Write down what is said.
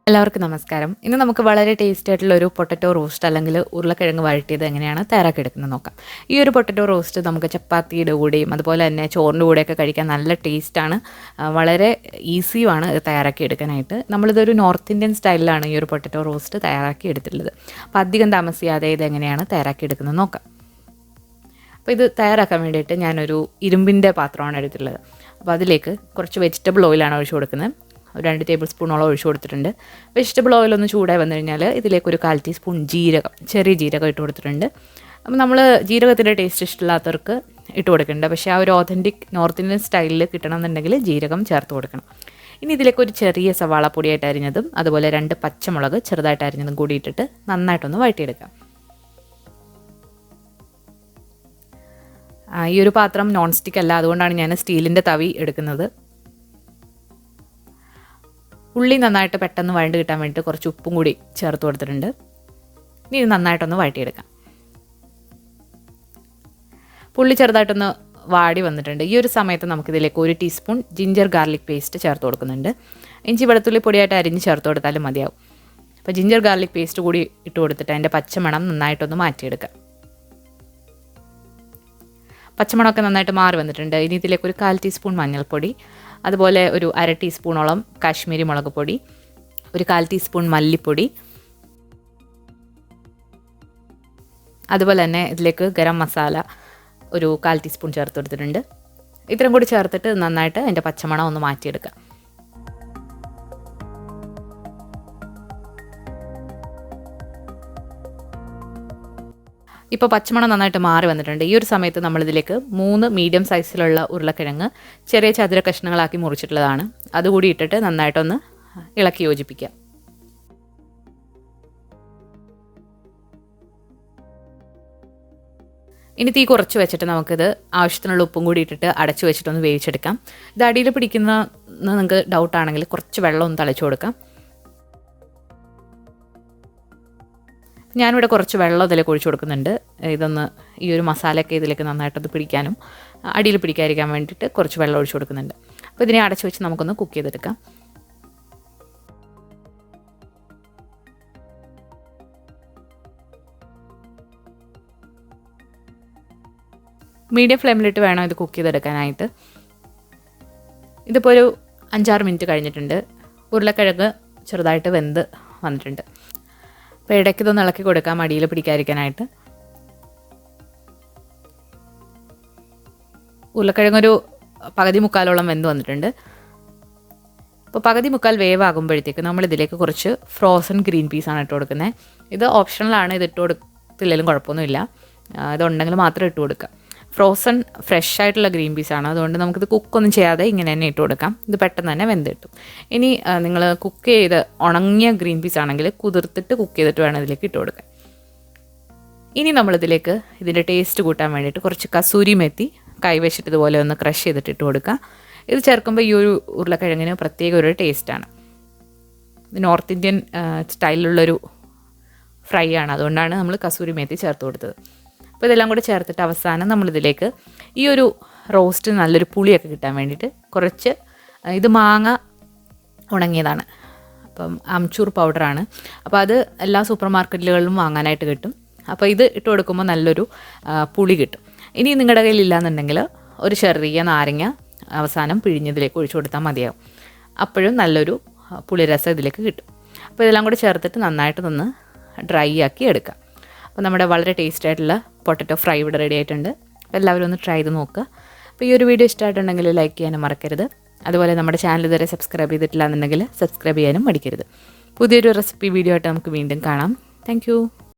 എല്ലാവർക്കും നമസ്കാരം. ഇന്ന് നമുക്ക് വളരെ ടേസ്റ്റി ആയിട്ടുള്ള ഒരു പൊട്ടറ്റോ റോസ്റ്റ് അല്ലെങ്കിൽ ഉരുളക്കിഴങ്ങ് വഴറ്റിയത് എങ്ങനെയാണ് തയ്യാറാക്കിയെടുക്കുന്നത് നോക്കാം. ഈ ഒരു പൊട്ടറ്റോ റോസ്റ്റ് നമുക്ക് ചപ്പാത്തിയുടെ കൂടെയും അതുപോലെ തന്നെ ചോറിൻ്റെ കൂടെയൊക്കെ കഴിക്കാൻ നല്ല ടേസ്റ്റാണ്. വളരെ ഈസിയുമാണ് ഇത് തയ്യാറാക്കിയെടുക്കാനായിട്ട്. നമ്മളിതൊരു നോർത്ത് ഇന്ത്യൻ സ്റ്റൈലിലാണ് ഈ ഒരു പൊട്ടറ്റോ റോസ്റ്റ് തയ്യാറാക്കിയെടുത്തിട്ടുള്ളത്. അപ്പോൾ അധികം താമസിയാതെ ഇത് എങ്ങനെയാണ് തയ്യാറാക്കിയെടുക്കുന്നത് നോക്കാം. അപ്പോൾ ഇത് തയ്യാറാക്കാൻ വേണ്ടിയിട്ട് ഞാനൊരു ഇരുമ്പിൻ്റെ പാത്രമാണ് എടുത്തിട്ടുള്ളത്. അപ്പോൾ അതിലേക്ക് കുറച്ച് വെജിറ്റബിൾ ഓയിലാണ് ഒഴിച്ചു കൊടുക്കുന്നത്. ഒരു 2 ടേബിൾ സ്പൂണോളം ഒഴിച്ചു കൊടുത്തിട്ടുണ്ട്. വെജിറ്റബിൾ ഓയിലൊന്ന് ചൂടായി വന്നു കഴിഞ്ഞാൽ ഇതിലേക്ക് ഒരു 1/4 ടീസ്പൂൺ ജീരകം, ചെറിയ ജീരകം ഇട്ട് കൊടുത്തിട്ടുണ്ട്. അപ്പോൾ നമ്മൾ ജീരകത്തിൻ്റെ ടേസ്റ്റ് ഇഷ്ടമില്ലാത്തവർക്ക് ഇട്ട് കൊടുക്കുന്നുണ്ട്. പക്ഷേ ആ ഒരു ഓതൻറ്റിക് നോർത്ത് ഇന്ത്യൻ സ്റ്റൈലിൽ കിട്ടണമെന്നുണ്ടെങ്കിൽ ജീരകം ചേർത്ത് കൊടുക്കണം. ഇനി ഇതിലേക്ക് ഒരു ചെറിയ സവാള പൊടിയായിട്ട് അരിഞ്ഞതും അതുപോലെ 2 പച്ചമുളക് ചെറുതായിട്ട് അരിഞ്ഞതും കൂടി ഇട്ടിട്ട് നന്നായിട്ടൊന്ന് വഴറ്റിയെടുക്കാം. ഈ ഒരു പാത്രം നോൺ സ്റ്റിക്ക് അല്ല, അതുകൊണ്ടാണ് ഞാൻ സ്റ്റീലിൻ്റെ തവി എടുക്കുന്നത്. ഉള്ളി നന്നായിട്ട് പെട്ടെന്ന് വഴണ്ട് കിട്ടാൻ വേണ്ടിയിട്ട് കുറച്ച് ഉപ്പും കൂടി ചേർത്ത് കൊടുത്തിട്ടുണ്ട്. ഇനി ഇത് നന്നായിട്ടൊന്ന് വഴറ്റിയെടുക്കാം. ഉള്ളി ചെറുതായിട്ടൊന്ന് വാടി വന്നിട്ടുണ്ട്. ഈ ഒരു സമയത്ത് നമുക്കിതിലേക്ക് 1 ടീസ്പൂൺ ജിഞ്ചർ ഗാർലിക് പേസ്റ്റ് ചേർത്ത് കൊടുക്കുന്നുണ്ട്. ഇഞ്ചി വെളുത്തുള്ളി പൊടിയായിട്ട് അരിഞ്ഞ് ചേർത്ത് കൊടുത്താലും മതിയാവും. അപ്പോൾ ജിഞ്ചർ ഗാർലിക് പേസ്റ്റ് കൂടി ഇട്ട് കൊടുത്തിട്ട് അതിൻ്റെ പച്ചമണം നന്നായിട്ടൊന്ന് മാറ്റിയെടുക്കാം. പച്ചമണമൊക്കെ നന്നായിട്ട് മാറി വന്നിട്ടുണ്ട്. ഇനി ഇതിലേക്ക് ഒരു 1/4 ടീസ്പൂൺ മഞ്ഞൾപ്പൊടി, അതുപോലെ ഒരു 1/2 ടീസ്പൂണോളം കാശ്മീരി മുളക് പൊടി, ഒരു 1/4 ടീസ്പൂൺ മല്ലിപ്പൊടി, അതുപോലെ തന്നെ ഇതിലേക്ക് ഗരം മസാല ഒരു 1/4 ടീസ്പൂൺ ചേർത്ത് കൊടുത്തിട്ടുണ്ട്. ഇത്രയും കൂടി ചേർത്തിട്ട് നന്നായിട്ട് അതിൻ്റെ പച്ചമണം ഒന്ന് മാറ്റിയെടുക്കാം. ഇപ്പോൾ പച്ചമണം നന്നായിട്ട് മാറി വന്നിട്ടുണ്ട്. ഈ ഒരു സമയത്ത് നമ്മളിതിലേക്ക് 3 മീഡിയം സൈസിലുള്ള ഉരുളക്കിഴങ്ങ് ചെറിയ ചതുര കഷ്ണങ്ങളാക്കി മുറിച്ചിട്ടുള്ളതാണ്. അതുകൂടി ഇട്ടിട്ട് നന്നായിട്ടൊന്ന് ഇളക്കി യോജിപ്പിക്കാം. ഇനി തീ കുറച്ച് വെച്ചിട്ട് നമുക്കിത് ആവശ്യത്തിനുള്ള ഉപ്പും കൂടി ഇട്ടിട്ട് അടച്ചു വെച്ചിട്ടൊന്ന് വേവിച്ചെടുക്കാം. ഇത് അടിയിൽ പിടിക്കുന്ന നിങ്ങൾക്ക് ഡൗട്ടാണെങ്കിൽ കുറച്ച് വെള്ളം ഒന്ന് തളിച്ചു കൊടുക്കാം. ഞാനിവിടെ കുറച്ച് വെള്ളം ഇതിലേക്ക് ഒഴിച്ചു കൊടുക്കുന്നുണ്ട്. ഇതൊന്ന് ഈ ഒരു മസാലയൊക്കെ ഇതിലേക്ക് നന്നായിട്ടൊന്ന് പിടിക്കാനും അടിയിൽ പിടിക്കാതിരിക്കാൻ വേണ്ടിയിട്ട് കുറച്ച് വെള്ളം ഒഴിച്ചു കൊടുക്കുന്നുണ്ട്. അപ്പോൾ ഇതിനെ അടച്ചു വെച്ച് നമുക്കൊന്ന് കുക്ക് ചെയ്തെടുക്കാം. മീഡിയം ഫ്ലെയിമിലിട്ട് വേണം ഇത് കുക്ക് ചെയ്തെടുക്കാനായിട്ട്. ഇതിപ്പോൾ ഒരു 5-6 മിനിറ്റ് കഴിഞ്ഞിട്ടുണ്ട്. ഉരുളക്കിഴങ്ങ് ചെറുതായിട്ട് വെന്ത് വന്നിട്ടുണ്ട്. അപ്പോൾ ഇടയ്ക്ക് ഇതൊന്ന് ഇളക്കി കൊടുക്കാം അടിയിൽ പിടിക്കാതിരിക്കാനായിട്ട്. ഉരുളക്കിഴങ്ങൊരു പകുതി മുക്കാലോളം വെന്ത് വന്നിട്ടുണ്ട്. അപ്പോൾ പകുതി മുക്കാൽ വേവാകുമ്പോഴത്തേക്ക് നമ്മളിതിലേക്ക് കുറച്ച് ഫ്രോസൺ ഗ്രീൻ പീസാണ് ഇട്ട് കൊടുക്കുന്നത്. ഇത് ഓപ്ഷണലാണ്, ഇത് ഇട്ട് കൊടുത്തില്ലെങ്കിലും കുഴപ്പമൊന്നുമില്ല. ഇതുണ്ടെങ്കിൽ മാത്രം ഇട്ട് കൊടുക്കുക. ഫ്രോസൺ ഫ്രഷ് ആയിട്ടുള്ള ഗ്രീൻ പീസാണ്, അതുകൊണ്ട് നമുക്കിത് കുക്കൊന്നും ചെയ്യാതെ ഇങ്ങനെ തന്നെ ഇട്ട് കൊടുക്കാം. ഇത് പെട്ടെന്ന് തന്നെ വെന്ത് കിട്ടും. ഇനി നിങ്ങൾ കുക്ക് ചെയ്ത് ഉണങ്ങിയ ഗ്രീൻ പീസ് ആണെങ്കിൽ കുതിർത്തിട്ട് കുക്ക് ചെയ്തിട്ട് വേണം ഇതിലേക്ക് ഇട്ട് കൊടുക്കാൻ. ഇനി നമ്മളിതിലേക്ക് ഇതിൻ്റെ ടേസ്റ്റ് കൂട്ടാൻ വേണ്ടിയിട്ട് കുറച്ച് കസൂരി മെത്തി കൈവച്ചിട്ട് ഇതുപോലെ ഒന്ന് ക്രഷ് ചെയ്തിട്ട് ഇട്ട് കൊടുക്കുക. ഇത് ചേർക്കുമ്പോൾ ഈ ഒരു ഉരുളക്കിഴങ്ങിന് പ്രത്യേക ഒരു ടേസ്റ്റാണ്. ഇത് നോർത്ത് ഇന്ത്യൻ സ്റ്റൈലിലുള്ളൊരു ഫ്രൈ ആണ്, അതുകൊണ്ടാണ് നമ്മൾ കസൂരി മെത്തി ചേർത്ത് കൊടുത്തത്. അപ്പോൾ ഇതെല്ലാം കൂടി ചേർത്തിട്ട് അവസാനം നമ്മളിതിലേക്ക് ഈ ഒരു റോസ്റ്റ് നല്ലൊരു പുളിയൊക്കെ കിട്ടാൻ വേണ്ടിയിട്ട് കുറച്ച് ഇത് മാങ്ങ ഉണങ്ങിയതാണ്, അപ്പം അംചൂർ പൗഡറാണ്. അപ്പോൾ അത് എല്ലാ സൂപ്പർ മാർക്കറ്റുകളിലും വാങ്ങാനായിട്ട് കിട്ടും. അപ്പോൾ ഇത് ഇട്ട് കൊടുക്കുമ്പോൾ നല്ലൊരു പുളി കിട്ടും. ഇനി നിങ്ങളുടെ കയ്യിൽ ഇല്ലയെന്നുണ്ടെങ്കിൽ ഒരു ചെറിയ നാരങ്ങ അവസാനം പിഴിഞ്ഞതിലേക്ക് ഒഴിച്ചു കൊടുത്താൽ മതിയാവും. അപ്പോഴും നല്ലൊരു പുളിരസം ഇതിലേക്ക് കിട്ടും. അപ്പോൾ ഇതെല്ലാം കൂടി ചേർത്തിട്ട് നന്നായിട്ട് ഒന്ന് ഡ്രൈ ആക്കി എടുക്കാം. അപ്പോൾ നമ്മുടെ വളരെ ടേസ്റ്റ് ആയിട്ടുള്ള പൊട്ടറ്റോ ഫ്രൈ ഇവിടെ റെഡി ആയിട്ടുണ്ട്. അപ്പോൾ എല്ലാവരും ഒന്ന് ട്രൈ ചെയ്ത് നോക്കുക. അപ്പോൾ ഈ ഒരു വീഡിയോ ഇഷ്ടമായിട്ടുണ്ടെങ്കിൽ ലൈക്ക് ചെയ്യാനും മറക്കരുത്. അതുപോലെ നമ്മുടെ ചാനൽ ഇതുവരെ സബ്സ്ക്രൈബ് ചെയ്തിട്ടില്ല എന്നുണ്ടെങ്കിൽ സബ്സ്ക്രൈബ് ചെയ്യാനും മടിക്കരുത്. പുതിയൊരു റെസിപ്പി വീഡിയോ ആയിട്ട് നമുക്ക് വീണ്ടും കാണാം. താങ്ക്